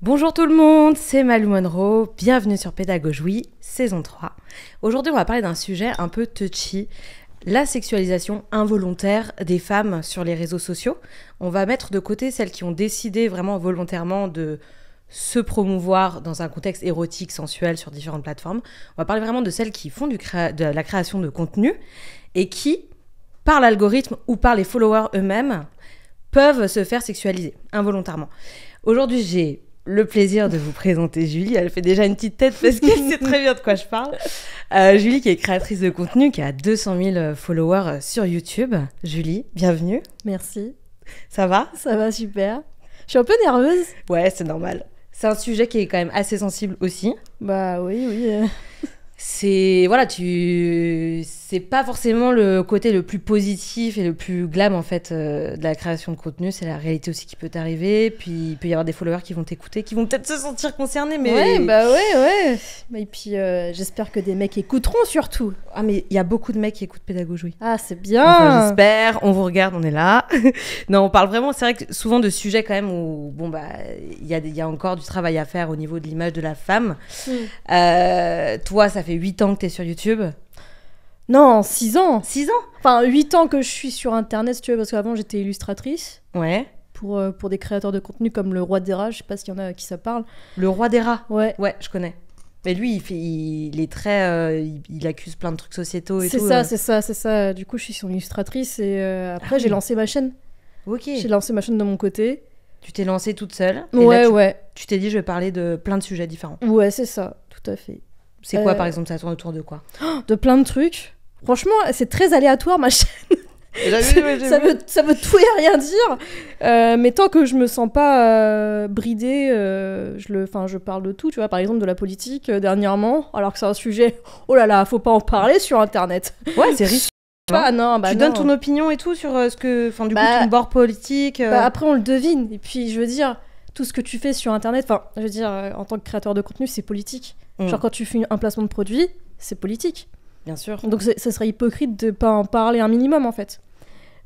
Bonjour tout le monde, c'est Malou Monroe, bienvenue sur Pédagogie, saison 3. Aujourd'hui, on va parler d'un sujet un peu touchy, la sexualisation involontaire des femmes sur les réseaux sociaux. On va mettre de côté celles qui ont décidé vraiment volontairement de se promouvoir dans un contexte érotique, sensuel sur différentes plateformes. On va parler vraiment de celles qui font de la création de contenu et qui, par l'algorithme ou par les followers eux-mêmes, peuvent se faire sexualiser involontairement. Aujourd'hui, j'ai le plaisir de vous présenter Julie. Elle fait déjà une petite tête parce qu'elle sait très bien de quoi je parle. Julie qui est créatrice de contenu, qui a 200 000 followers sur YouTube. Julie, bienvenue. Merci. Ça va ? Ça va super. Je suis un peu nerveuse. Ouais, c'est normal. C'est un sujet qui est quand même assez sensible aussi. Bah oui. C'est c'est pas forcément le côté le plus positif et le plus glam en fait de la création de contenu, c'est la réalité aussi qui peut t'arriver, puis il peut y avoir des followers qui vont t'écouter, qui vont peut-être se sentir concernés, mais ouais. Et puis j'espère que des mecs écouteront surtout. Ah mais il y a beaucoup de mecs qui écoutent Pédagogie. Ah c'est bien. Enfin, j'espère, on vous regarde, on est là. Non, on parle vraiment, c'est vrai que souvent de sujets quand même où il y a encore du travail à faire au niveau de l'image de la femme. Toi, ça fait 8 ans que t'es sur YouTube. Non, 6 ans. 6 ans ? Enfin, 8 ans que je suis sur Internet, si tu veux, parce qu'avant, j'étais illustratrice. Ouais. Pour des créateurs de contenu comme le Roi des Rats, je sais pas s'il y en a à qui ça parle. Le Roi des Rats ? Ouais. Ouais, je connais. Mais lui, il est très... il accuse plein de trucs sociétaux et tout. C'est ça. Du coup, je suis son illustratrice et après, j'ai oui. lancé ma chaîne. Ok. J'ai lancé ma chaîne de mon côté. Tu t'es lancée toute seule. Et Ouais, là, ouais. Tu t'es dit, je vais parler de plein de sujets différents. Ouais, c'est ça, tout à fait. C'est quoi, par exemple, ça tourne autour de quoi ? De plein de trucs. Franchement, c'est très aléatoire, ma chaîne. Ça veut tout et rien dire. Mais tant que je me sens pas bridée, je parle de tout. Tu vois, par exemple, de la politique dernièrement, alors que c'est un sujet, oh là là, faut pas en parler sur Internet. Ouais, c'est risqué. Tu donnes ton opinion et tout sur ce que... Enfin, du coup, ton bord politique... après, on le devine. Et puis, je veux dire, tout ce que tu fais sur Internet, en tant que créateur de contenu, c'est politique. Genre, quand tu fais un placement de produit, c'est politique. Bien sûr. Donc, ça serait hypocrite de pas en parler un minimum, en fait.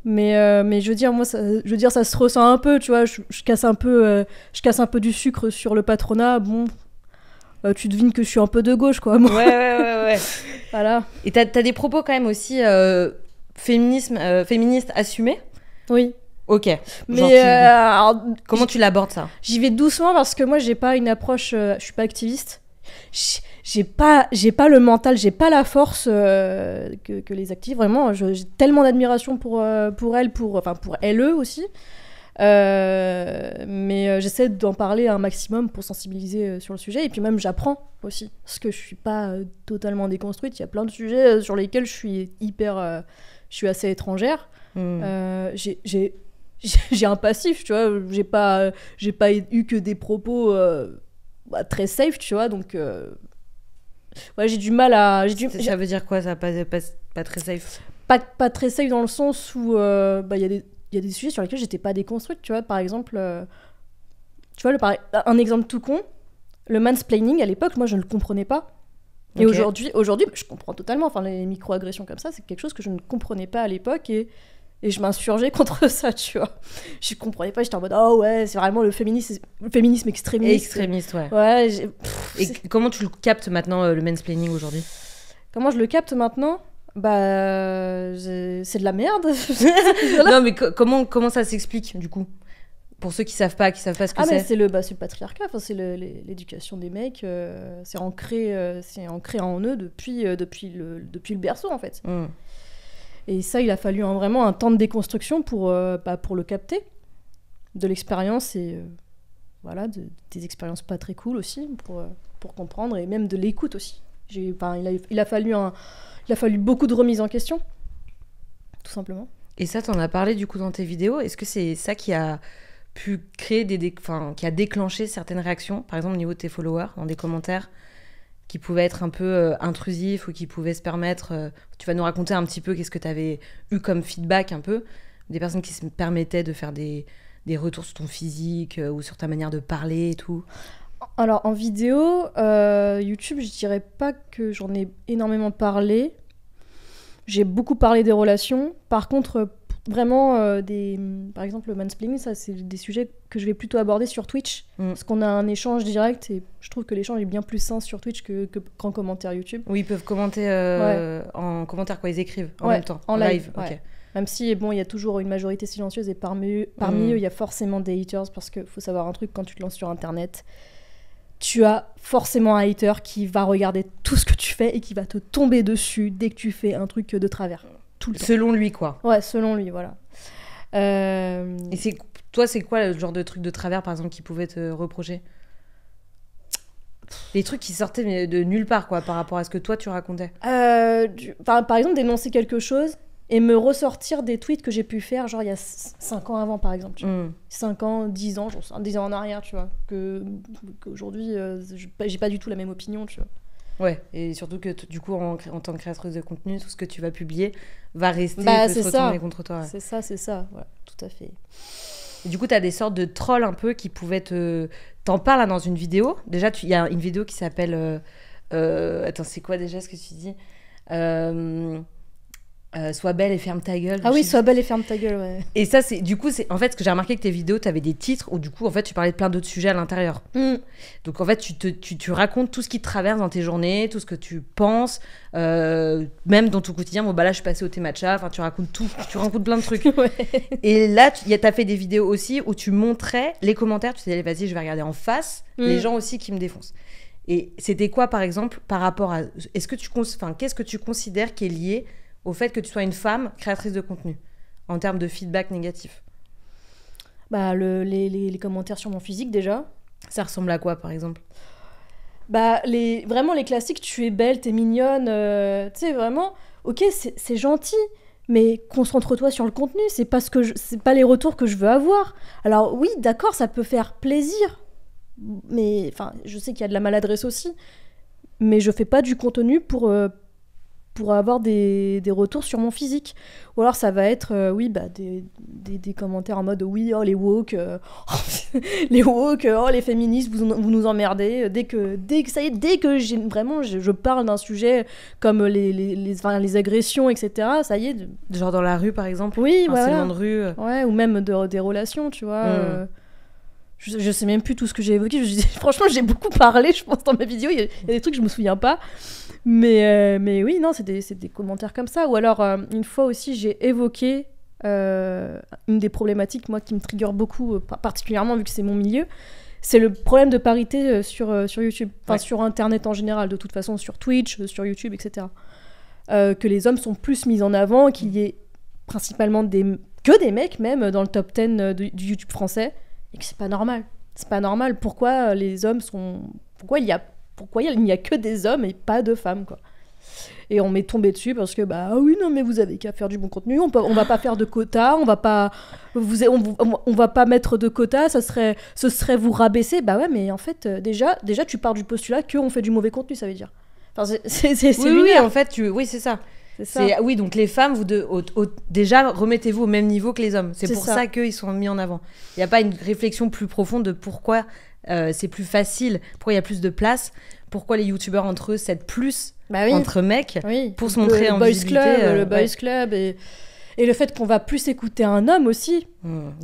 Mais je veux dire, moi, ça se ressent un peu, tu vois. Je casse un peu du sucre sur le patronat. Bon, tu devines que je suis un peu de gauche, quoi. Moi. Ouais. Voilà. Et t'as des propos quand même aussi féministes assumés ? Oui. Ok. Mais comment tu l'abordes, ça ? J'y vais doucement parce que moi, j'ai pas une approche... je suis pas activiste. J'ai pas le mental, j'ai pas la force que les activistes. Vraiment, j'ai tellement d'admiration pour elles, pour eux aussi. Mais j'essaie d'en parler un maximum pour sensibiliser sur le sujet. Et puis même, j'apprends aussi. Parce que je suis pas totalement déconstruite. Il y a plein de sujets sur lesquels je suis assez étrangère. J'ai un passif, tu vois. J'ai pas eu que des propos... très safe, tu vois, donc ouais, j'ai du mal à... Ça veut dire quoi, ça, pas très safe ? Pas très safe dans le sens où il y a des sujets sur lesquels j'étais pas déconstruite, tu vois, par exemple, tu vois, un exemple tout con, le mansplaining, à l'époque, moi, je ne le comprenais pas. Et aujourd'hui, je comprends totalement, enfin, les micro-agressions comme ça, c'est quelque chose que je ne comprenais pas à l'époque, et je m'insurgeais contre ça, tu vois. Je comprenais pas, j'étais en mode, oh ouais, c'est vraiment le féminisme extrémiste. Extrémiste, ouais. Ouais. Comment tu le captes maintenant, le mansplaining, aujourd'hui ? Comment je le capte maintenant ? C'est de la merde. Non, mais comment ça s'explique, du coup ? Pour ceux qui savent pas ce que c'est. Mais c'est le patriarcat, c'est l'éducation des mecs, c'est ancré en eux depuis le berceau, en fait. Et ça, il a fallu vraiment un temps de déconstruction pour le capter, de l'expérience et des expériences pas très cool aussi pour comprendre, et même de l'écoute aussi. Il a fallu beaucoup de remises en question, tout simplement. Et ça, t'en as parlé du coup dans tes vidéos. Est-ce que c'est ça qui a pu créer qui a déclenché certaines réactions, par exemple au niveau de tes followers, dans des commentaires qui pouvaient être un peu intrusifs ou qui pouvaient se permettre... tu vas nous raconter un petit peu qu'est-ce que tu avais eu comme feedback un peu, des personnes qui se permettaient de faire des retours sur ton physique ou sur ta manière de parler et tout. Alors en vidéo, YouTube, je dirais pas que j'en ai énormément parlé. J'ai beaucoup parlé des relations. Par contre, vraiment par exemple le mansplaining, ça c'est des sujets que je vais plutôt aborder sur Twitch parce qu'on a un échange direct et je trouve que l'échange est bien plus sain sur Twitch qu'en commentaire YouTube. Oui, ils peuvent commenter en commentaire quand ils écrivent en même temps, en live. Ok. Même si bon, il y a toujours une majorité silencieuse et parmi eux il y a forcément des haters parce qu'il faut savoir un truc, quand tu te lances sur internet, tu as forcément un hater qui va regarder tout ce que tu fais et qui va te tomber dessus dès que tu fais un truc de travers. Tout le temps. Selon lui, quoi. Ouais, selon lui, voilà. Et toi, c'est quoi le genre de truc de travers, par exemple, qui pouvait te reprocher ? Les trucs qui sortaient de nulle part, quoi, par rapport à ce que toi, tu racontais. Par exemple, dénoncer quelque chose et me ressortir des tweets que j'ai pu faire, genre il y a 5 ans avant, par exemple. 5 ans, 10 ans, 10 ans en arrière, tu vois. Qu'aujourd'hui, j'ai pas du tout la même opinion, tu vois. Ouais, et surtout que du coup, en tant que créatrice de contenu, tout ce que tu vas publier va rester peut se retourner contre toi. Ouais. C'est ça, voilà, tout à fait. Et du coup, t'as des sortes de trolls un peu qui pouvaient T'en parles là, dans une vidéo. Déjà, il y a une vidéo qui s'appelle... Attends, c'est quoi déjà ce que tu dis Sois belle et ferme ta gueule. Ah oui, sois belle et ferme ta gueule, ouais. Et ça, du coup, en fait, ce que j'ai remarqué que tes vidéos, t'avais des titres où du coup, en fait, tu parlais de plein d'autres sujets à l'intérieur. Donc, en fait, tu racontes tout ce qui te traverse dans tes journées, tout ce que tu penses, même dans ton quotidien. Bon, bah là, je suis passée au thé matcha. Enfin, tu racontes tout. Tu racontes plein de trucs. Ouais. Et là, t'as fait des vidéos aussi où tu montrais les commentaires. Tu t'es dit, vas-y, je vais regarder en face les gens aussi qui me défoncent. Et c'était quoi, par exemple, par rapport à... qu'est-ce que tu considères qui est lié au fait que tu sois une femme créatrice de contenu, en termes de feedback négatif? Bah, les commentaires sur mon physique, déjà. Ça ressemble à quoi, par exemple? Bah, vraiment les classiques, tu es belle, t'es mignonne, tu sais, vraiment, ok, c'est gentil, mais concentre-toi sur le contenu, c'est pas les retours que je veux avoir. Alors oui, d'accord, ça peut faire plaisir, mais enfin, je sais qu'il y a de la maladresse aussi, mais je fais pas du contenu pour avoir des retours sur mon physique. Ou alors ça va être des commentaires en mode oui, oh les woke, les woke, oh les féministes, vous nous emmerdez. Dès que je parle d'un sujet comme les agressions, etc., ça y est. Genre dans la rue, par exemple? Oui, voilà. De rue. Ouais, ou même des relations, tu vois. Je sais même plus tout ce que j'ai évoqué. Franchement, j'ai beaucoup parlé, je pense, dans ma vidéo. Il y a des trucs que je me souviens pas. Mais oui, non, c'est des commentaires comme ça. Ou alors, une fois aussi, j'ai évoqué une des problématiques, moi, qui me trigger beaucoup, particulièrement vu que c'est mon milieu. C'est le problème de parité sur YouTube. Enfin, sur Internet en général, de toute façon, sur Twitch, sur YouTube, etc. Que les hommes sont plus mis en avant, qu'il y ait principalement que des mecs, même, dans le top 10 du YouTube français. Et que c'est pas normal. C'est pas normal. Pourquoi les hommes sont... Pourquoi il n'y a que des hommes et pas de femmes, quoi. Et on m'est tombé dessus parce que, bah oui, non, mais vous avez qu'à faire du bon contenu. On va pas faire de quotas, on va pas mettre de quotas, ce serait vous rabaisser. Bah ouais, mais en fait, déjà tu pars du postulat qu'on fait du mauvais contenu, ça veut dire. Enfin, c'est oui, en fait, oui, c'est ça. Oui, donc les femmes, déjà, remettez-vous au même niveau que les hommes. C'est pour ça qu'ils sont mis en avant. Il n'y a pas une réflexion plus profonde de pourquoi c'est plus facile, pourquoi il y a plus de place, pourquoi les youtubeurs entre eux s'aident plus entre mecs pour se montrer en visibilité. Le boys club et le fait qu'on va plus écouter un homme aussi.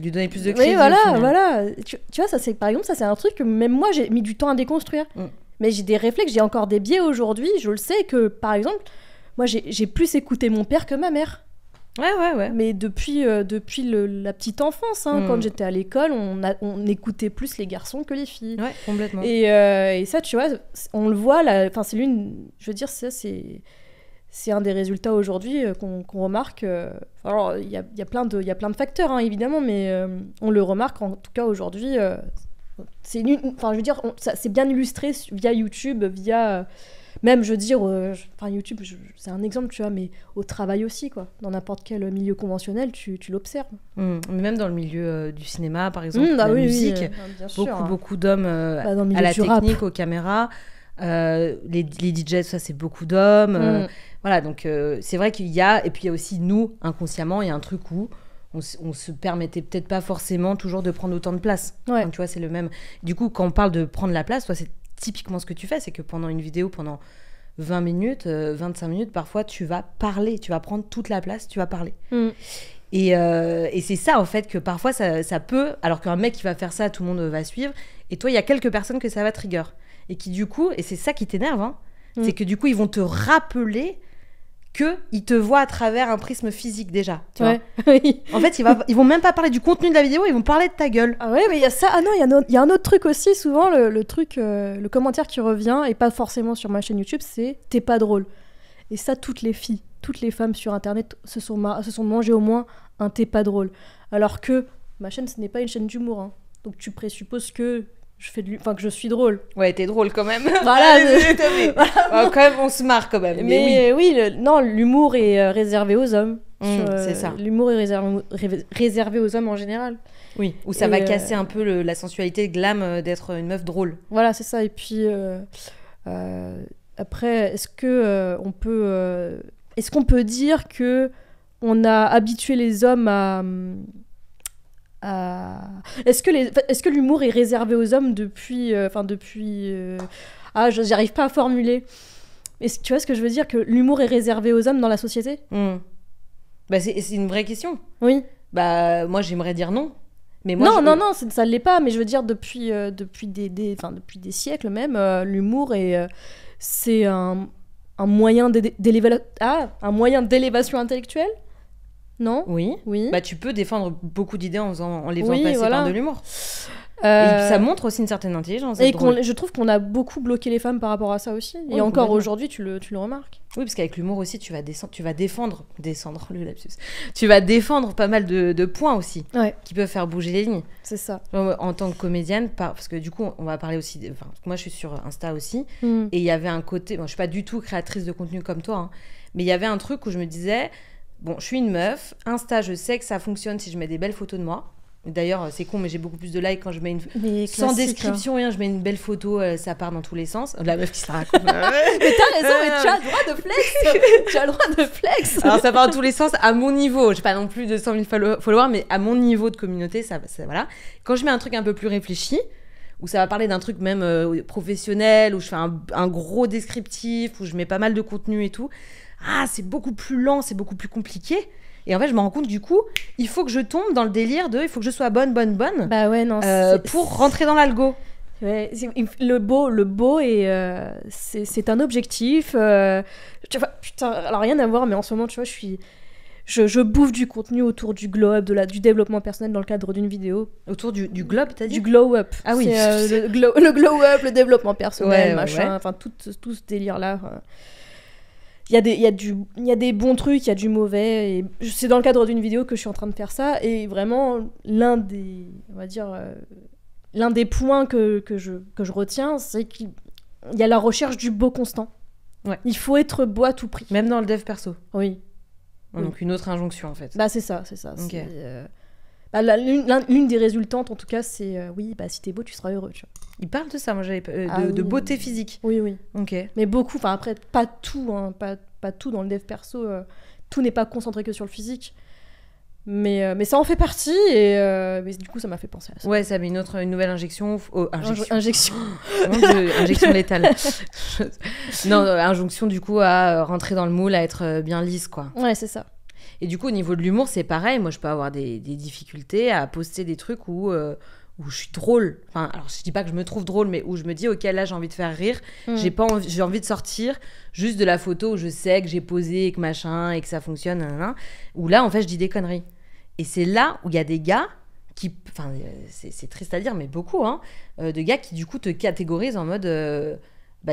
Lui donner plus de crédit. Oui, voilà. Tu vois, par exemple, ça c'est un truc que même moi j'ai mis du temps à déconstruire. Mais j'ai des réflexes, j'ai encore des biais aujourd'hui. Je le sais que, par exemple, moi j'ai plus écouté mon père que ma mère. Ouais. Mais depuis la petite enfance, quand j'étais à l'école, on écoutait plus les garçons que les filles. Ouais, complètement. Et ça, tu vois, on le voit, c'est je veux dire, ça, c'est un des résultats aujourd'hui qu'on remarque. Alors, il y a plein de facteurs, évidemment, mais on le remarque, en tout cas, aujourd'hui. Je veux dire, c'est bien illustré via YouTube, via... Même, je veux dire, YouTube, c'est un exemple, tu vois, mais au travail aussi, quoi. Dans n'importe quel milieu conventionnel, tu l'observes. Même dans le milieu du cinéma, par exemple, la musique, beaucoup d'hommes à la technique, aux caméras. Les DJ, ça, c'est beaucoup d'hommes. Voilà, donc c'est vrai qu'il y a... Et puis, il y a aussi, nous, inconsciemment, il y a un truc où on se permettait peut-être pas forcément toujours de prendre autant de place. Ouais. Donc, tu vois, c'est le même. Du coup, quand on parle de prendre la place, toi, c'est typiquement ce que tu fais, c'est que pendant une vidéo, pendant 25 minutes, parfois, tu vas parler, tu vas prendre toute la place, tu vas parler. Et c'est ça, en fait, que parfois, ça peut... Alors qu'un mec qui va faire ça, tout le monde va suivre. Et toi, il y a quelques personnes que ça va trigger. Et qui, du coup... Et c'est ça qui t'énerve, hein. C'est que, du coup, ils vont te rappeler qu'ils te voient à travers un prisme physique, déjà. Tu vois. Oui. En fait, ils vont même pas parler du contenu de la vidéo, ils vont parler de ta gueule. Ah ouais, mais il y a ça. Ah non, il y a un autre truc aussi, souvent, le commentaire qui revient, et pas forcément sur ma chaîne YouTube, c'est « t'es pas drôle ». Et ça, toutes les filles, toutes les femmes sur Internet se sont mangées au moins un « t'es pas drôle ». Alors que ma chaîne, ce n'est pas une chaîne d'humour. Hein. Donc tu présupposes que que je suis drôle. Ouais, t'es drôle quand même. Voilà. Quand même, on se marre quand même. Mais oui, l'humour est réservé aux hommes. C'est ça. L'humour est réservé aux hommes en général. Oui, où ça va casser un peu la sensualité, le glam d'être une meuf drôle. Voilà, c'est ça. Et puis, après, est-ce qu'on peut dire que on a habitué les hommes à... Est-ce que l'humour est réservé aux hommes depuis j'arrive pas à formuler. Tu vois ce que je veux dire, que l'humour est réservé aux hommes dans la société? Bah c'est une vraie question. Oui. Bah moi j'aimerais dire non. Mais moi, non, ça l'est pas. Mais je veux dire depuis des siècles même, l'humour c'est un moyen d'élévation intellectuelle. Non? Oui. Bah, tu peux défendre beaucoup d'idées en les faisant passer par de l'humour. Et ça montre aussi une certaine intelligence. Et je trouve qu'on a beaucoup bloqué les femmes par rapport à ça aussi. Et encore aujourd'hui, tu le remarques. Oui, parce qu'avec l'humour aussi, tu vas défendre le lapsus. Tu vas défendre pas mal de points aussi, qui peuvent faire bouger les lignes. C'est ça. En tant que comédienne, parce que du coup, on va parler aussi... moi, je suis sur Insta aussi. Et il y avait un côté... Bon, je suis pas du tout créatrice de contenu comme toi, hein, mais il y avait un truc où je me disais... Bon, je suis une meuf. Insta, je sais que ça fonctionne si je mets des belles photos de moi. D'ailleurs, c'est con, mais j'ai beaucoup plus de likes quand je mets sans description, rien. Je mets une belle photo, ça part dans tous les sens. La meuf qui se la raconte. Mais t'as raison, mais tu as le droit de flex. Tu as le droit de flex. Alors, ça part dans tous les sens à mon niveau. J'ai pas non plus de 100 000 followers, mais à mon niveau de communauté, ça voilà. Quand je mets un truc un peu plus réfléchi, où ça va parler d'un truc même professionnel, où je fais un gros descriptif, où je mets pas mal de contenu et tout... c'est beaucoup plus lent, c'est beaucoup plus compliqué. Et en fait, je me rends compte, du coup, il faut que je tombe dans le délire il faut que je sois bonne. Bah ouais, non. Pour rentrer dans l'algo. Ouais, le beau c'est un objectif. Tu vois, putain, alors rien à voir, mais en ce moment, tu vois, je bouffe du contenu autour du globe, du développement personnel dans le cadre d'une vidéo. Autour du globe, t'as dit? Du glow up. Ah oui. Le glow up, le développement personnel, machin, enfin tout ce délire-là. Il y a des bons trucs, il y a du mauvais. Et c'est dans le cadre d'une vidéo que je suis en train de faire ça. Et vraiment, l'un des points que je retiens, c'est qu'il y a la recherche du beau constant. Ouais. Il faut être beau à tout prix. Même dans le dev perso. Oui. Donc une autre injonction, en fait. Bah c'est ça. Okay. L'une des résultantes, en tout cas, c'est si t'es beau, tu seras heureux. Tu vois. Il parle de ça, moi j'avais de beauté physique. Oui. Ok. Mais beaucoup, enfin après, pas tout, hein, pas tout dans le dev perso. Tout n'est pas concentré que sur le physique. Mais ça en fait partie, mais du coup, ça m'a fait penser à ça. Ouais, ça met une nouvelle injection. Injection. Injection létale. Non, injonction du coup à rentrer dans le moule, à être bien lisse, quoi. Ouais, c'est ça. Et du coup, au niveau de l'humour, c'est pareil. Moi, je peux avoir des difficultés à poster des trucs où je suis drôle. Enfin, alors, je dis pas que je me trouve drôle, mais où je me dis, OK, là, j'ai envie de faire rire. J'ai envie de sortir juste de la photo où je sais que j'ai posé, et que machin, et que ça fonctionne, où là, en fait, je dis des conneries. Et c'est là où il y a des gars qui... Enfin, c'est triste à dire, mais beaucoup, hein, de gars qui, du coup, te catégorisent en mode...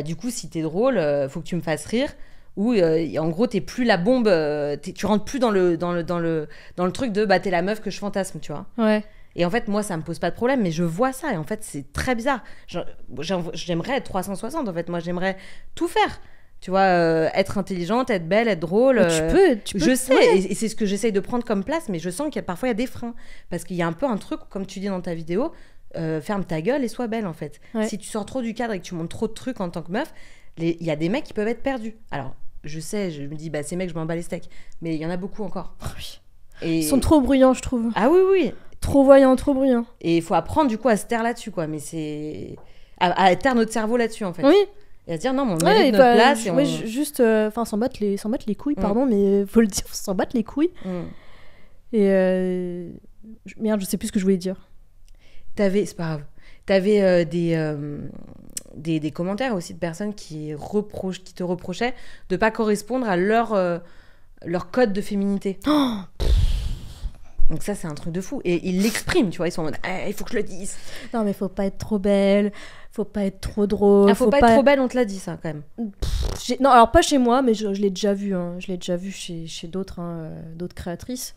du coup, si t'es drôle, faut que tu me fasses rire. Où en gros t'es plus la bombe, tu rentres plus dans le truc de t'es la meuf que je fantasme, tu vois. Ouais. Et en fait moi ça me pose pas de problème, mais je vois ça et en fait c'est très bizarre. J'aimerais être 360 en fait, moi j'aimerais tout faire, tu vois, être intelligente, être belle, être drôle. Tu peux. Je sais, et c'est ce que j'essaye de prendre comme place, mais je sens parfois il y a des freins parce qu'il y a un peu un truc comme tu dis dans ta vidéo, ferme ta gueule et sois belle en fait. Ouais. Si tu sors trop du cadre et que tu montres trop de trucs en tant que meuf, il y a des mecs qui peuvent être perdus. Alors, je sais, je me dis, ces mecs, je m'en bats les steaks. Mais il y en a beaucoup encore. Oui. Et... Ils sont trop bruyants, je trouve. Ah oui. Trop voyants, trop bruyants. Et il faut apprendre, du coup, à se taire là-dessus, quoi. Mais c'est... À taire notre cerveau là-dessus, en fait. Oui. Et à se dire, non, mais on mérite notre place. Juste, s'en battre les couilles, pardon, mais faut le dire, s'en battre les couilles. Et merde, je sais plus ce que je voulais dire. C'est pas grave. T'avais des commentaires aussi de personnes qui te reprochaient de pas correspondre à leur code de féminité. Oh Donc ça, c'est un truc de fou. Et ils l'expriment, tu vois. Ils sont en mode, il faut que je le dise. Non, mais faut pas être trop belle, faut pas être trop drôle. Faut pas être trop belle, on te l'a dit, ça, quand même. Non, alors pas chez moi, mais je l'ai déjà vu. Hein. Je l'ai déjà vu chez d'autres, d'autres créatrices.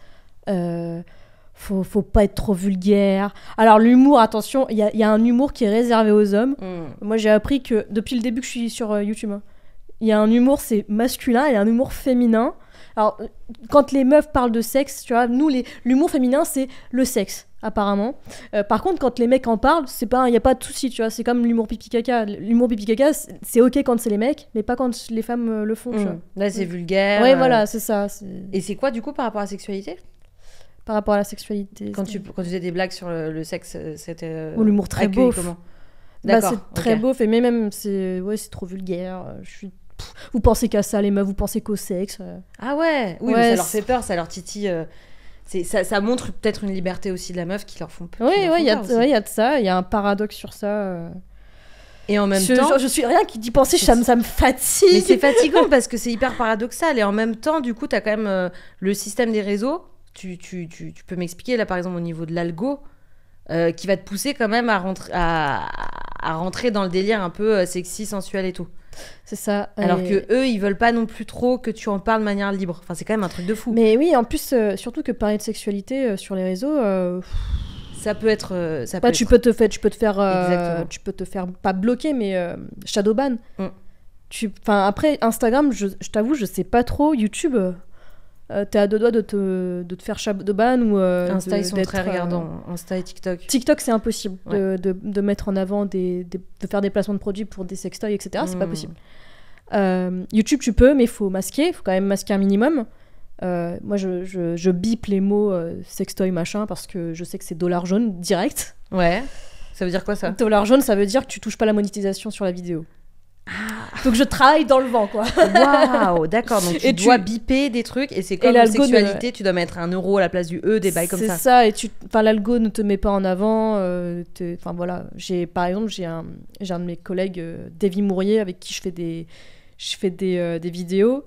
Faut pas être trop vulgaire. Alors l'humour, attention, il y a un humour qui est réservé aux hommes. Moi, j'ai appris que depuis le début que je suis sur YouTube, il y a un humour, c'est masculin, et un humour féminin. Alors, quand les meufs parlent de sexe, tu vois, nous, l'humour féminin, c'est le sexe, apparemment. Par contre, quand les mecs en parlent, il n'y a pas de souci, tu vois, c'est comme l'humour pipi-caca. L'humour pipi-caca, c'est ok quand c'est les mecs, mais pas quand les femmes le font, tu vois. Là, c'est vulgaire. Ouais, voilà, c'est ça. Et c'est quoi, du coup, par rapport à la sexualité ? Par rapport à la sexualité. Quand tu faisais des blagues sur le sexe, c'était... Ou l'humour très beau. Comment ? D'accord, c'est très beau, mais même, c'est trop vulgaire. Vous pensez qu'à ça, les meufs, vous pensez qu'au sexe. Ah ouais, oui, mais ça leur fait peur, ça leur titille. Ça montre peut-être une liberté aussi de la meuf qui leur font peur. Oui, il y a de ça, il y a un paradoxe sur ça. Et en même temps... Je suis rien qui d'y penser, ça me fatigue. Mais c'est fatigant parce que c'est hyper paradoxal. Et en même temps, du coup, t'as quand même le système des réseaux. Tu peux m'expliquer, là, par exemple, au niveau de l'algo, qui va te pousser quand même à rentrer dans le délire un peu sexy, sensuel et tout. C'est ça. Alors que eux, ils veulent pas non plus trop que tu en parles de manière libre. Enfin, c'est quand même un truc de fou. Mais oui, en plus, surtout que parler de sexualité sur les réseaux, ça peut être. Tu peux te faire pas bloquer, mais shadowban. Après Instagram, je t'avoue, je sais pas trop. YouTube, t'es à deux doigts de te faire shadowban ou. Insta, ils sont très regardants. Insta et TikTok. TikTok, c'est impossible de mettre en avant de faire des placements de produits pour des sextoys, etc. C'est pas possible. YouTube, tu peux, mais il faut masquer. Il faut quand même masquer un minimum. Moi, je bip les mots sextoy machin parce que je sais que c'est $ jaune direct. Ouais. Ça veut dire quoi, ça ? $ jaune, ça veut dire que tu touches pas la monétisation sur la vidéo. Donc je travaille dans le vent, quoi. Waouh, d'accord. Donc tu dois biper des trucs et c'est comme la sexualité, tu dois mettre 1 euro à la place du E, des bails comme ça. C'est ça, et l'algo ne te met pas en avant. Voilà. Par exemple, j'ai un de mes collègues, Davy Mourier, avec qui je fais des vidéos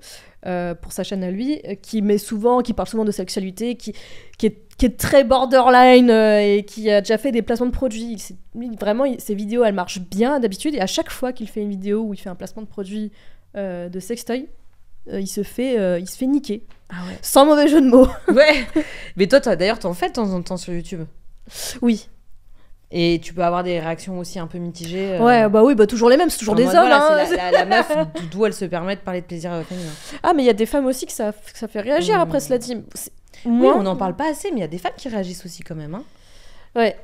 pour sa chaîne à lui, qui parle souvent de sexualité, qui est très borderline et qui a déjà fait des placements de produits. Vraiment, ses vidéos, elles marchent bien d'habitude. Et à chaque fois qu'il fait une vidéo où il fait un placement de produit de sextoy, il se fait niquer. Ah ouais. Sans mauvais jeu de mots. Ouais. Mais toi, d'ailleurs, t'en fais de temps en temps sur YouTube. Oui. Et tu peux avoir des réactions aussi un peu mitigées. Ouais, bah oui, toujours les mêmes, c'est toujours des hommes. Voilà, c'est la meuf d'où elle se permet de parler de plaisir féminin. Ah, mais il y a des femmes aussi que ça fait réagir après, cela dit. Oui, on n'en parle pas assez, mais il y a des femmes qui réagissent aussi quand même. Hein. Ouais.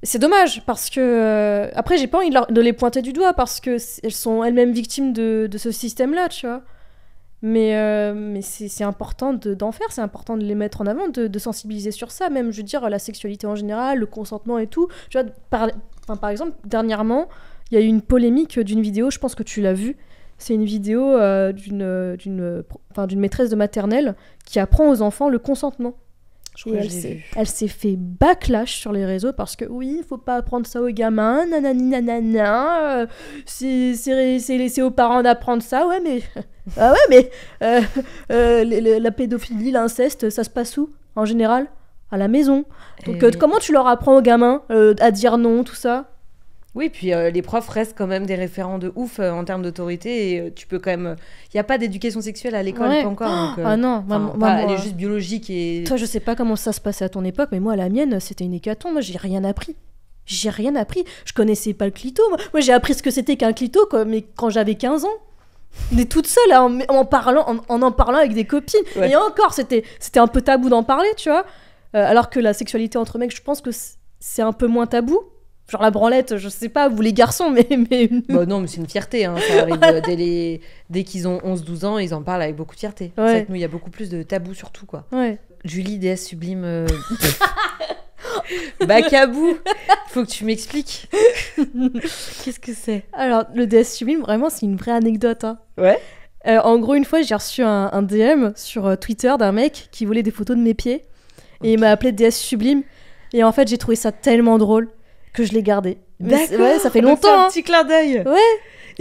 C'est dommage, parce que... après, j'ai pas envie de les pointer du doigt, parce qu'elles sont elles-mêmes victimes de ce système-là, tu vois. Mais c'est important d'en faire, c'est important de les mettre en avant, de sensibiliser sur ça, même, je veux dire, la sexualité en général, le consentement et tout. Tu vois, par exemple, dernièrement, il y a eu une polémique d'une vidéo, je pense que tu l'as vue. C'est une vidéo d'une maîtresse de maternelle qui apprend aux enfants le consentement. Elle s'est fait backlash sur les réseaux parce que oui, il faut pas apprendre ça aux gamins, nanani nanana, c'est laissé aux parents d'apprendre ça, ouais mais la pédophilie, l'inceste, ça se passe où en général ? À la maison. Donc comment tu leur apprends aux gamins à dire non, tout ça ? Oui, puis les profs restent quand même des référents de ouf en termes d'autorité et tu peux quand même... Il n'y a pas d'éducation sexuelle à l'école, pas encore. Donc, ah non, elle est juste biologique et... Toi, je sais pas comment ça se passait à ton époque, mais moi, à la mienne, c'était une hécatombe. Moi, j'ai rien appris. Je connaissais pas le clito. Moi, j'ai appris ce que c'était qu'un clito mais quand j'avais 15 ans. On est toute seule en parlant avec des copines. Ouais. Et encore, c'était un peu tabou d'en parler, tu vois. Alors que la sexualité entre mecs, je pense que c'est un peu moins tabou. Genre la branlette, je sais pas, vous les garçons, mais... Bah non, mais c'est une fierté, hein. Ça arrive dès qu'ils ont 11-12 ans, ils en parlent avec beaucoup de fierté. Ouais. C'est vrai que nous, il y a beaucoup plus de tabous sur tout, quoi. Ouais. Julie, déesse sublime... Bacabou, faut que tu m'expliques. Qu'est-ce que c'est ? Alors, le déesse sublime, vraiment, c'est une vraie anecdote. Hein. Ouais. En gros, une fois, j'ai reçu un DM sur Twitter d'un mec qui voulait des photos de mes pieds. Et il m'a appelé déesse sublime. Et en fait, j'ai trouvé ça tellement drôle que je l'ai gardé. D'accord. Ouais, ça fait longtemps. C'est un petit clin d'œil. Ouais.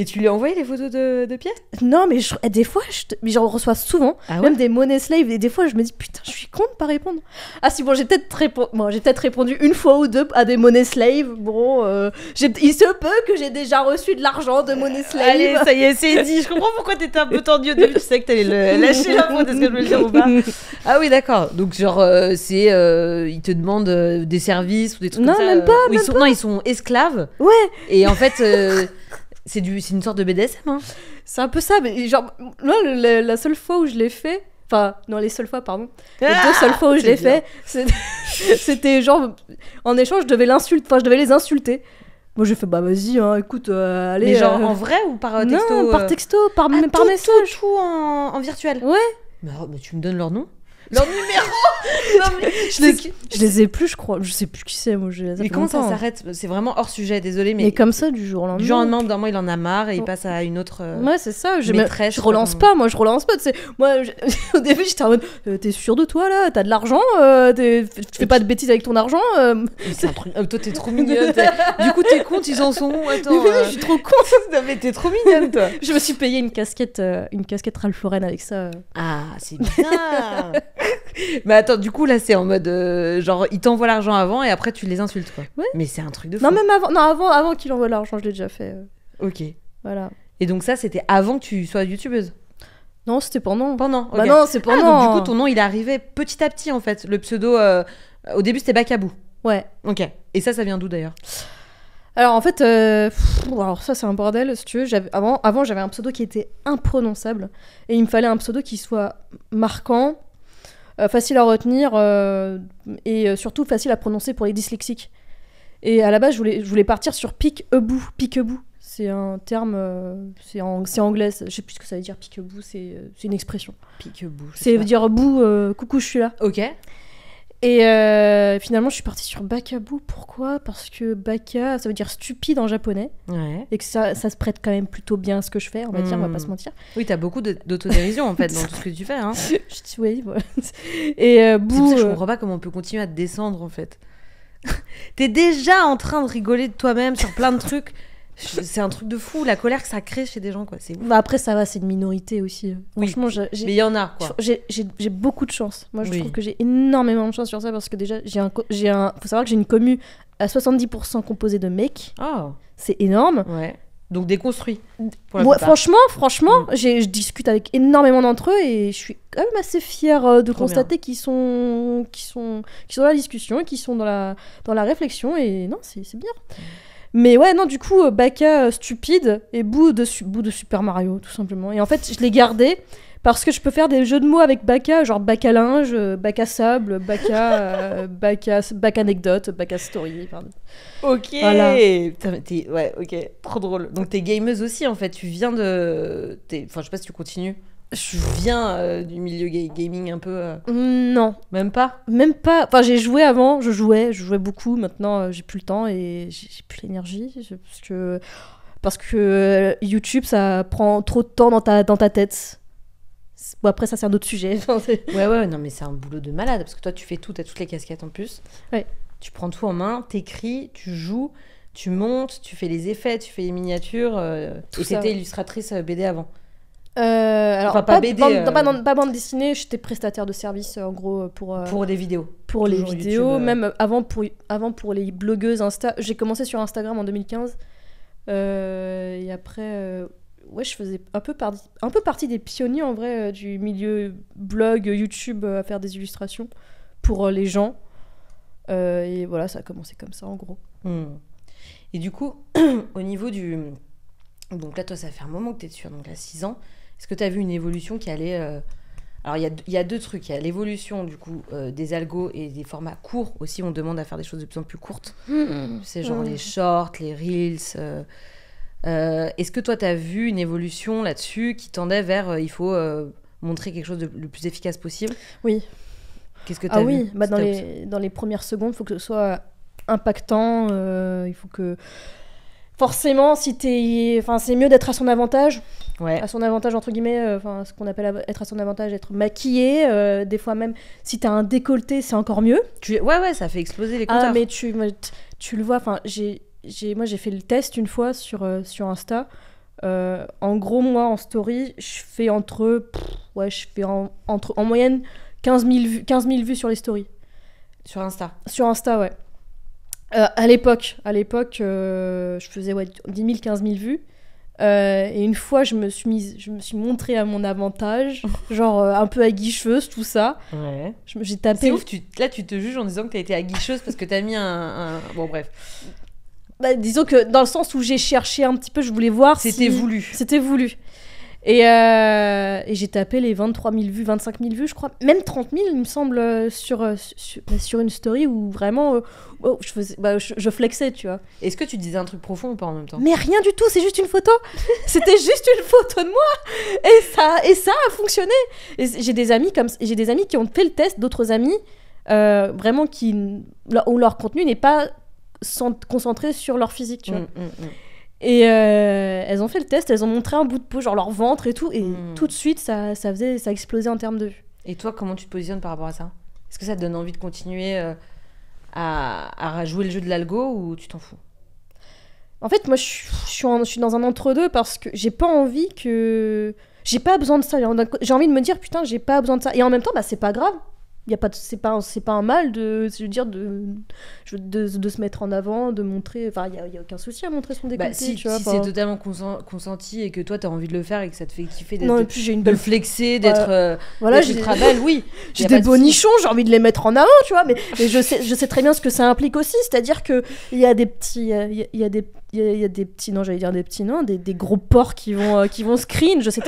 Et tu lui as envoyé les photos de pièces? Non, mais des fois, mais j'en reçois souvent, même des money slaves, et des fois, je me dis, putain, je suis con de pas répondre. Ah si, bon, j'ai peut-être répondu une fois ou deux à des money slaves. Bon, il se peut que j'ai déjà reçu de l'argent de money slaves. Allez, ça y est, c'est dit. Je comprends pourquoi t'étais un peu tendu au début. Tu sais que t'allais lâcher la faute, est-ce que je peux le dire ou pas? Ah oui, d'accord. Donc, genre, ils te demandent des services ou des trucs comme ça. Non, même pas. Non, ils sont esclaves. Ouais. Et en fait... C'est une sorte de BDSM, hein. C'est un peu ça, mais genre, là, la seule fois où je l'ai fait, enfin, non, les seules fois, pardon, les 2 seules fois où je l'ai fait, c'était genre, en échange, je devais les insulter. Moi, j'ai fait, bah vas-y, hein, écoute, allez. Mais genre en vrai ou par texto? Non, par texto, par message. Tout en virtuel. Ouais. Mais tu me donnes leur nom? Leur numéro? Non, mais je les ai plus, je crois. Je sais plus qui c'est, moi. Mais comment ça s'arrête? C'est vraiment hors sujet, désolé. Mais comme ça, du jour au lendemain. Du jour au lendemain, d'un moment, il en a marre et il passe à une autre. Ouais, c'est ça. Maîtresse. Je relance pas. Moi, au début, j'étais en mode t'es sûr de toi, là? T'as de l'argent? Tu fais pas de bêtises avec ton argent? C'est un truc. Toi, t'es trop mignonne. Du coup, tes comptes, ils en sont où? Attends. Je suis trop con. Mais t'es trop mignonne, toi. Je me suis payé une casquette Ralph Lauren avec ça. Ah, c'est bien. Mais attends, du coup, là, c'est en mode genre, il t'envoie l'argent avant et après, tu les insultes, quoi. Ouais. Mais c'est un truc de fou. Non, même avant qu'il envoie l'argent, je l'ai déjà fait. Ok. Voilà. Et donc, ça, c'était avant que tu sois youtubeuse? Non, c'était pendant. Pendant, ok. Bah non, c'est pendant. Donc, du coup, ton nom, il est arrivé petit à petit, en fait. Le pseudo, au début, c'était Bacabou. Ouais. Ok. Et ça vient d'où, d'ailleurs? Alors en fait, alors ça c'est un bordel si tu veux. Avant j'avais un pseudo qui était imprononçable et il me fallait un pseudo qui soit marquant, facile à retenir et surtout facile à prononcer pour les dyslexiques. Et à la base je voulais partir sur peek-a-boo. Peek-a-boo, c'est un terme, c'est anglais. Je sais plus ce que ça veut dire peek-a-boo. C'est une expression. Peek-a-boo. C'est veut dire boo, coucou je suis là. Ok. Et finalement, je suis partie sur Bacabou. Pourquoi? Parce que Baka, ça veut dire stupide en japonais. Ouais. Et que ça se prête quand même plutôt bien à ce que je fais, on va dire, on va pas se mentir. Oui, t'as beaucoup d'autodérision en fait dans tout ce que tu fais. Hein. Oui, voilà. Et Bou. C'est pour ça que je comprends pas comment on peut continuer à te descendre en fait. T'es déjà en train de rigoler de toi-même sur plein de trucs. C'est un truc de fou, la colère que ça crée chez des gens, quoi. C'est ouf. Bah après, ça va, c'est une minorité aussi. Oui, franchement, mais il y en a, quoi. J'ai beaucoup de chance. Moi, je trouve que j'ai énormément de chance sur ça parce que déjà, faut savoir que j'ai une commu à 70% composée de mecs. Oh. C'est énorme. Ouais. Donc déconstruit. Ouais, franchement, je discute avec énormément d'entre eux et je suis quand même assez fière de constater qu'ils sont dans la discussion et qu'ils sont dans la réflexion et non, c'est bien. Mais ouais, non, du coup, Baka stupide et Boo de Super Mario, tout simplement. Et en fait, je l'ai gardé parce que je peux faire des jeux de mots avec Baka, genre Baka linge, Baka sable, Baka anecdote, Baka story. Pardon. Ok, voilà. Ouais, ok, trop drôle. Donc t'es gameuse aussi, en fait. Tu viens de... Enfin, je sais pas si tu continues. Je viens du milieu gaming un peu... Non. Même pas? Même pas. Enfin, j'ai joué avant, je jouais beaucoup. Maintenant, j'ai plus le temps et j'ai plus l'énergie. Parce que YouTube, ça prend trop de temps dans ta tête. Bon, après, ça, c'est un autre sujet. Ouais, non, mais c'est un boulot de malade. Parce que toi, tu fais tout, t'as toutes les casquettes en plus. Ouais. Tu prends tout en main, t'écris, tu joues, tu montes, tu fais les effets, tu fais les miniatures. Et t'étais illustratrice BD avant. Alors enfin, pas BD, pas bande dessinée, j'étais prestataire de service en gros pour des vidéos. Pour les vidéos, YouTube, même avant pour les blogueuses Insta. J'ai commencé sur Instagram en 2015 et après ouais, je faisais un peu partie des pionniers en vrai du milieu blog YouTube à faire des illustrations pour les gens et voilà, ça a commencé comme ça en gros. Et du coup au niveau du... Donc là toi ça fait un moment que t'es dessus, donc là 6 ans. Est-ce que tu as vu une évolution qui allait... Alors, il y a deux trucs. Il y a l'évolution, du coup, des algos et des formats courts. Aussi, on demande à faire des choses de plus en plus courtes. C'est genre les shorts, les reels. Est-ce que toi, tu as vu une évolution là-dessus qui tendait vers... il faut montrer quelque chose de le plus efficace possible? Oui. Qu'est-ce que tu as vu? Oui, bah, dans les premières secondes, il faut que ce soit impactant. Il faut que... Forcément, c'est mieux d'être à son avantage. Ouais. À son avantage, entre guillemets, enfin, ce qu'on appelle être à son avantage, être maquillée. Des fois même, si t'as un décolleté, c'est encore mieux. Ouais, ça fait exploser les compteurs. Ah, mais tu le vois, enfin, moi, j'ai fait le test une fois sur Insta. En gros, moi, en story, je fais en moyenne 15 000 vues sur les stories. Sur Insta. Sur Insta, ouais. À l'époque, je faisais 10 000, 15 000 vues. Et une fois, je me suis montrée à mon avantage, genre un peu aguicheuse, tout ça. Ouais. J'ai tapé. C'est ouf, là tu te juges en disant que t'as été aguicheuse parce que t'as mis Bon, bref. Bah, disons que dans le sens où j'ai cherché un petit peu, je voulais voir C'était voulu. C'était voulu. Et j'ai tapé les 23 000 vues, 25 000 vues, je crois. Même 30 000, il me semble, sur une story où vraiment, je flexais, tu vois. Est-ce que tu disais un truc profond ou pas en même temps? Mais rien du tout, c'est juste une photo. C'était juste une photo de moi. Et ça a fonctionné. Et j'ai des amis qui ont fait le test, d'autres amis, vraiment où leur contenu n'est pas concentré sur leur physique, tu vois. Et elles ont fait le test, elles ont montré un bout de peau, genre leur ventre et tout, et tout de suite ça explosait en termes de vues. Et toi, comment tu te positionnes par rapport à ça? Est-ce que ça te donne envie de continuer à jouer le jeu de l'algo ou tu t'en fous? En fait, moi je suis dans un entre-deux parce que j'ai pas envie que... J'ai pas besoin de ça, j'ai envie de me dire putain j'ai pas besoin de ça, et en même temps bah c'est pas grave. C'est pas un mal de se mettre en avant, de montrer. Enfin, il y a aucun souci à montrer son décolleté. Si c'est totalement consenti et que toi t'as envie de le faire et que ça te fait kiffer de le flexer, d'être ultra belle, oui. J'ai des bonichons, j'ai envie de les mettre en avant, tu vois. Mais je sais très bien ce que ça implique aussi, c'est-à-dire que il y a des petits, non, j'allais dire des petits, non, des gros porcs qui vont screen. Je sais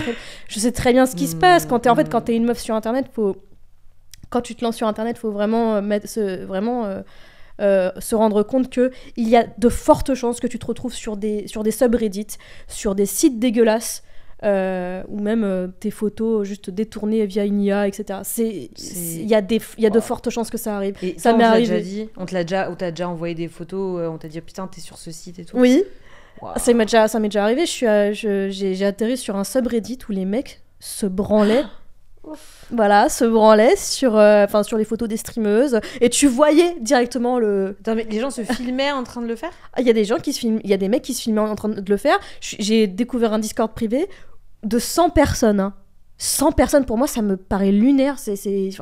très bien ce qui se passe quand t'es une meuf sur internet, quand tu te lances sur internet, il faut vraiment se rendre compte qu'il y a de fortes chances que tu te retrouves sur des subreddits, sur des sites dégueulasses, ou même tes photos juste détournées via une IA, etc. Il y a de fortes chances que ça arrive. Et ça m'est arrivé. On t'a déjà envoyé des photos, on t'a dit putain t'es sur ce site et tout. Oui, wow. Ça m'est déjà arrivé. J'ai atterri sur un subreddit où les mecs se branlaient. Voilà, se branlait sur les photos des streameuses, et tu voyais directement le... Attends, mais les gens se filmaient en train de le faire? Il y a des gens qui se filment, il y a des mecs qui se filmaient en train de le faire. J'ai découvert un Discord privé de 100 personnes. Hein. 100 personnes, pour moi, ça me paraît lunaire. C'est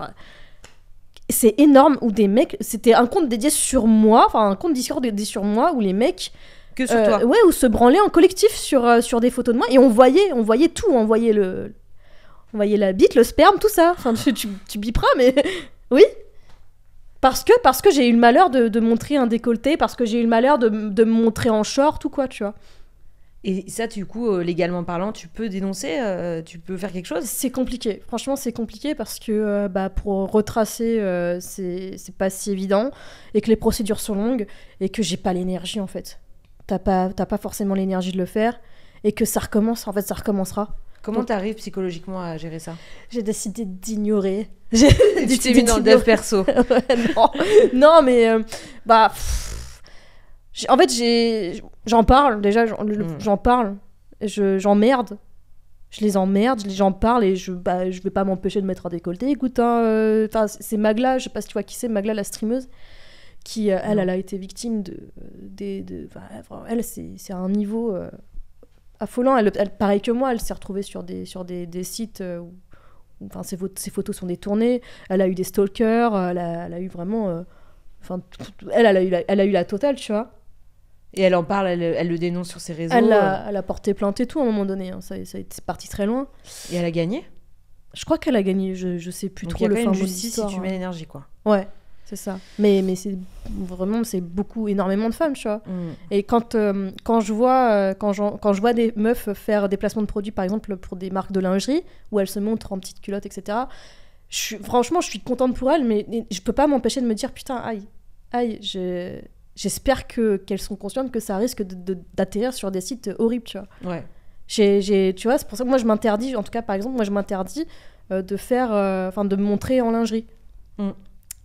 énorme, où des mecs... C'était un compte dédié sur moi, enfin un compte Discord dédié sur moi, où les mecs... Que sur toi? Ouais, où se branlaient en collectif sur des photos de moi, et on voyait tout, on voyait la bite, le sperme, tout ça. Enfin, tu biperas, mais oui. Parce que j'ai eu le malheur de montrer un décolleté, parce que j'ai eu le malheur de me montrer en short ou quoi, tu vois. Et ça, du coup, légalement parlant, tu peux dénoncer, tu peux faire quelque chose? C'est compliqué. Franchement, c'est compliqué parce que pour retracer, c'est pas si évident, et que les procédures sont longues, et que j'ai pas l'énergie, en fait. T'as pas forcément l'énergie de le faire, et que ça recommence. En fait, ça recommencera. Comment t'arrives psychologiquement à gérer ça? J'ai décidé d'ignorer. Tu t'es mis dans le dev perso. Ouais, non, mais en fait, j'en parle déjà, j'en parle, j'emmerde, je les emmerde, j'en parle, et je vais pas m'empêcher de mettre un décolleté. Écoute, c'est Magla, je sais pas si tu vois qui c'est, Magla la streameuse, qui elle a été victime elle c'est un niveau affolant. Elle, pareil que moi, elle s'est retrouvée sur des sites où ses photos sont détournées. Elle a eu des stalkers, elle a eu vraiment... elle a eu la totale, tu vois. Et elle en parle, elle le dénonce sur ses réseaux. Elle a porté plainte et tout à un moment donné. Hein. C'est parti très loin. Et elle a gagné? Je crois qu'elle a gagné, je sais plus. Donc trop le fin mot de l'histoire. Si tu mets l'énergie, quoi. Ouais. C'est ça. Mais c'est vraiment, c'est énormément de femmes, tu vois. Et quand je vois des meufs faire des placements de produits, par exemple, pour des marques de lingerie, où elles se montrent en petites culottes, etc., franchement, je suis contente pour elles, mais je peux pas m'empêcher de me dire, putain, aïe, j'espère qu'elles sont conscientes que ça risque d'atterrir sur des sites horribles, tu vois. Ouais. Tu vois, c'est pour ça que moi, je m'interdis, en tout cas, par exemple, moi, je m'interdis de me montrer en lingerie.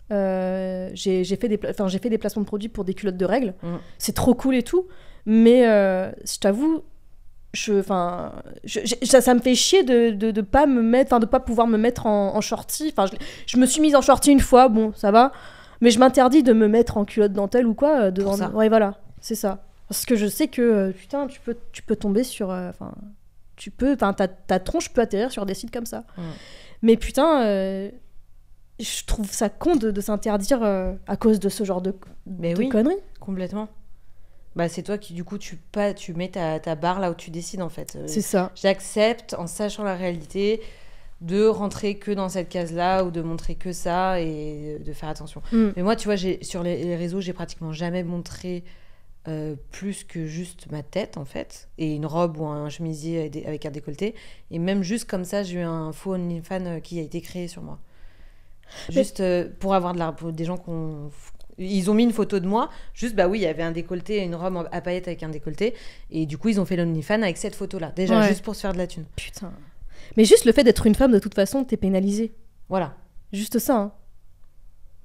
J'ai fait des placements de produits pour des culottes de règles. C'est trop cool et tout, mais je t'avoue, ça me fait chier de pas me mettre, de pas pouvoir me mettre en shorty. Enfin, je me suis mise en shorty une fois, bon, ça va. Mais je m'interdis de me mettre en culotte dentelle ou quoi devant. Ouais, voilà, c'est ça. Parce que je sais que putain, tu peux tomber sur, ta tronche peut atterrir sur des sites comme ça. Mais putain, je trouve ça con de s'interdire à cause de ce genre de conneries. Complètement. Bah, c'est toi qui, du coup, tu mets ta barre là où tu décides, en fait. C'est ça. J'accepte, en sachant la réalité, de rentrer que dans cette case-là ou de montrer que ça et de faire attention. Mais moi, tu vois, sur les réseaux, j'ai pratiquement jamais montré plus que juste ma tête, en fait, et une robe ou un chemisier avec un décolleté. Et même juste comme ça, j'ai eu un faux OnlyFans qui a été créé sur moi. Juste pour avoir des gens qu'on... Ils ont mis une photo de moi, juste bah oui, il y avait un décolleté, une robe à paillettes avec un décolleté, et du coup ils ont fait l'OnlyFans avec cette photo-là, déjà juste pour se faire de la thune. Putain. Mais juste le fait d'être une femme, de toute façon, t'es pénalisée. Voilà. Juste ça. Hein.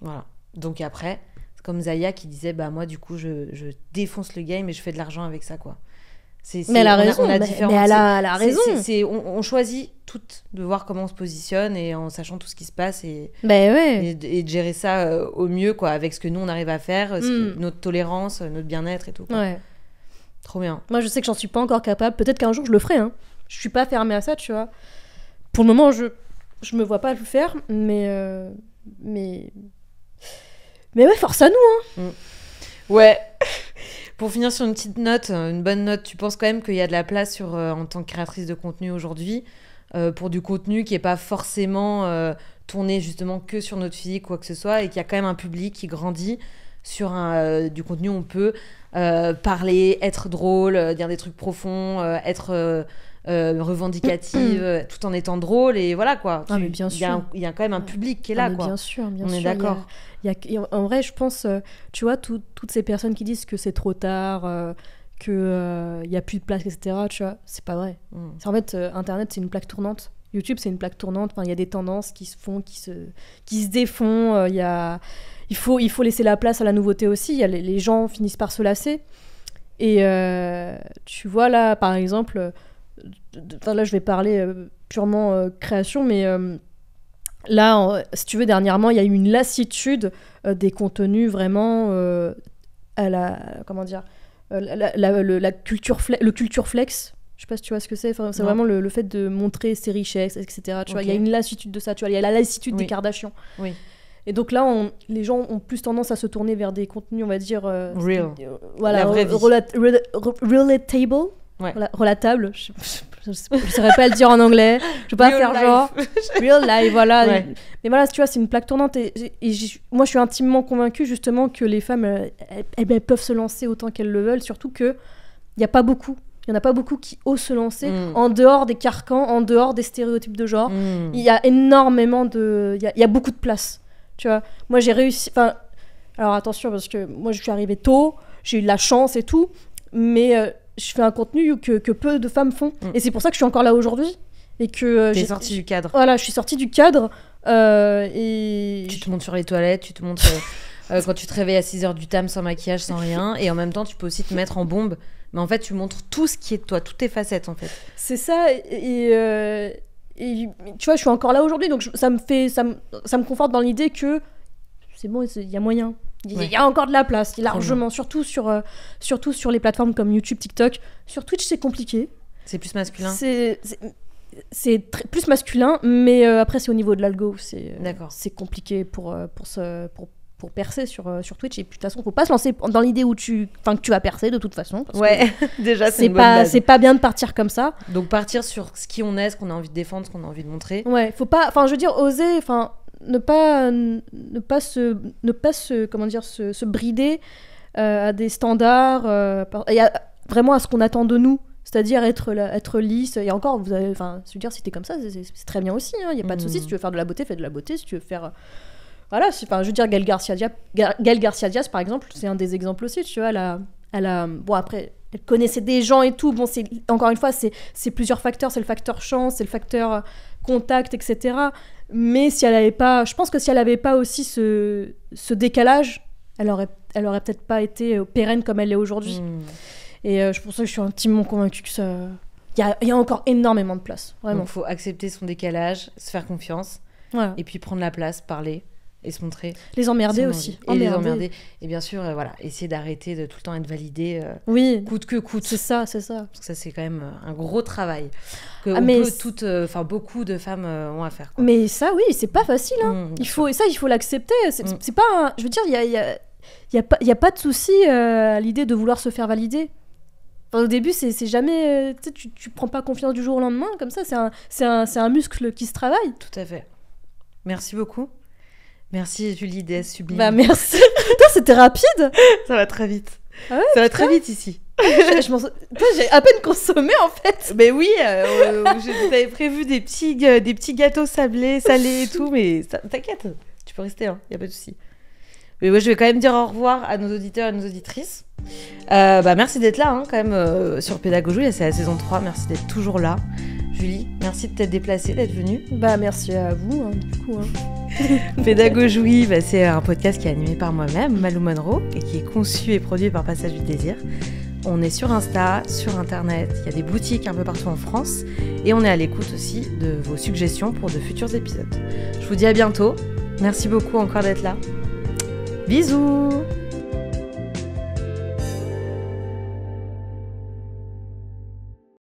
Voilà. Donc après, c'est comme Zaya qui disait, bah moi du coup je défonce le game et je fais de l'argent avec ça, quoi. Mais elle a raison. Mais elle a raison. On choisit toutes de voir comment on se positionne et en sachant tout ce qui se passe et de gérer ça au mieux, quoi, avec ce que nous on arrive à faire, notre tolérance, notre bien-être et tout, quoi. Ouais. Trop bien. Moi je sais que j'en suis pas encore capable. Peut-être qu'un jour je le ferai. Hein. Je suis pas fermée à ça, tu vois. Pour le moment je me vois pas le faire, mais ouais, force à nous. Hein. Ouais. Pour finir sur une petite note, une bonne note, tu penses quand même qu'il y a de la place en tant que créatrice de contenu aujourd'hui pour du contenu qui n'est pas forcément tourné justement que sur notre physique, quoi que ce soit, et qu'il y a quand même un public qui grandit sur du contenu où on peut parler, être drôle, dire des trucs profonds, être revendicative, tout en étant drôle, et voilà, quoi. Mais bien sûr. Il y a quand même un public qui est là, quoi. Bien sûr. On est d'accord. En vrai, je pense, tu vois, toutes ces personnes qui disent que c'est trop tard, qu'il n'y a plus de place, etc., tu vois, c'est pas vrai. En fait, Internet, c'est une plaque tournante. YouTube, c'est une plaque tournante. Enfin, il y a des tendances qui se font, qui se défont. Il faut laisser la place à la nouveauté aussi. Les gens finissent par se lasser. Et tu vois, là, par exemple... là je vais parler purement création, mais là si tu veux, dernièrement il y a eu une lassitude des contenus vraiment à la, comment dire, la culture le culture flex. Je sais pas si tu vois ce que c'est. Enfin, c'est vraiment le fait de montrer ses richesses, etc. Tu vois, il y a une lassitude de ça, tu vois, il y a la lassitude des Kardashians. Oui. Et donc là, les gens ont plus tendance à se tourner vers des contenus, on va dire real, voilà, relatable. Ouais. Relatable, je saurais pas le dire en anglais, je veux pas faire genre real life, voilà. Ouais. Mais voilà, tu vois, c'est une plaque tournante et moi je suis intimement convaincue justement que les femmes elles peuvent se lancer autant qu'elles le veulent, surtout que il y en a pas beaucoup qui osent se lancer en dehors des carcans, en dehors des stéréotypes de genre. Il y a énormément il y a beaucoup de place, tu vois. Moi j'ai réussi, alors attention, parce que moi je suis arrivée tôt, j'ai eu de la chance et tout, mais je fais un contenu que peu de femmes font. Et c'est pour ça que je suis encore là aujourd'hui. Et que t'es sortie du cadre. Voilà, je suis sortie du cadre. Et... Tu te montes sur les toilettes, tu te montes quand tu te réveilles à 6h du tam sans maquillage, sans rien. Et en même temps, tu peux aussi te mettre en bombe. Mais en fait, tu montres tout ce qui est de toi, toutes tes facettes, en fait. C'est ça. Et tu vois, je suis encore là aujourd'hui. Donc ça me conforte dans l'idée que c'est bon, il y a moyen. Il y a encore de la place, largement, surtout sur les plateformes comme YouTube, TikTok. Sur Twitch, c'est compliqué. C'est plus masculin. C'est plus masculin, mais après, c'est au niveau de l'algo. C'est compliqué pour percer sur Twitch. Et puis, de toute façon, il ne faut pas se lancer dans l'idée que tu vas percer, de toute façon. Parce que déjà, c'est une bonne base. C'est pas bien de partir comme ça. Donc, partir sur ce qui on est, ce qu'on a envie de défendre, ce qu'on a envie de montrer. Ouais, faut pas... Enfin, je veux dire, oser... ne pas se brider à des standards, vraiment à ce qu'on attend de nous, c'est-à-dire être lisse. Et encore, je veux dire, si t'es comme ça, c'est très bien aussi, il n'y a pas de souci. Si tu veux faire de la beauté, fais de la beauté. Si tu veux faire... Voilà, je veux dire, Gaël Garcia Diaz, par exemple, c'est un des exemples aussi, tu vois, bon, après... Elle connaissait des gens et tout. Bon, encore une fois, c'est plusieurs facteurs. C'est le facteur chance, c'est le facteur contact, etc. Mais je pense que si elle n'avait pas aussi ce décalage, elle aurait peut-être pas été pérenne comme elle l'est aujourd'hui. Et je pense que je suis intimement convaincue que y a encore énormément de place, vraiment. Donc, il faut accepter son décalage, se faire confiance, et puis prendre la place, parler et se montrer. Les emmerder aussi. Et les emmerder. Et bien sûr, essayer d'arrêter de tout le temps être validé, coûte que coûte. C'est ça. Parce que ça, c'est quand même un gros travail que beaucoup de femmes ont à faire. Quoi. Mais ça, oui, c'est pas facile. Hein. Il faut l'accepter. C'est pas je veux dire, il y a pas de souci à l'idée de vouloir se faire valider. Enfin, au début, c'est jamais... tu prends pas confiance du jour au lendemain, comme ça. C'est un muscle qui se travaille. Tout à fait. Merci beaucoup. Merci Julie, déesse sublime. Bah merci. C'était rapide. Ça va très vite. Ah ouais, ça va très vite ici. J'ai à peine consommé en fait. Mais oui, j'avais prévu des petits gâteaux salés et tout, mais t'inquiète, tu peux rester, y a pas de souci. Mais moi, je vais quand même dire au revoir à nos auditeurs et nos auditrices. Merci d'être là, quand même, sur Pédagogie, c'est la saison 3, merci d'être toujours là. Julie, merci de t'être déplacée, d'être venue. Merci à vous, du coup. Pédagogie, c'est un podcast qui est animé par moi-même, Malou Monroe, et qui est conçu et produit par Passage du Désir. On est sur Insta, sur Internet, il y a des boutiques un peu partout en France, et on est à l'écoute aussi de vos suggestions pour de futurs épisodes. Je vous dis à bientôt, merci beaucoup encore d'être là. Bisous!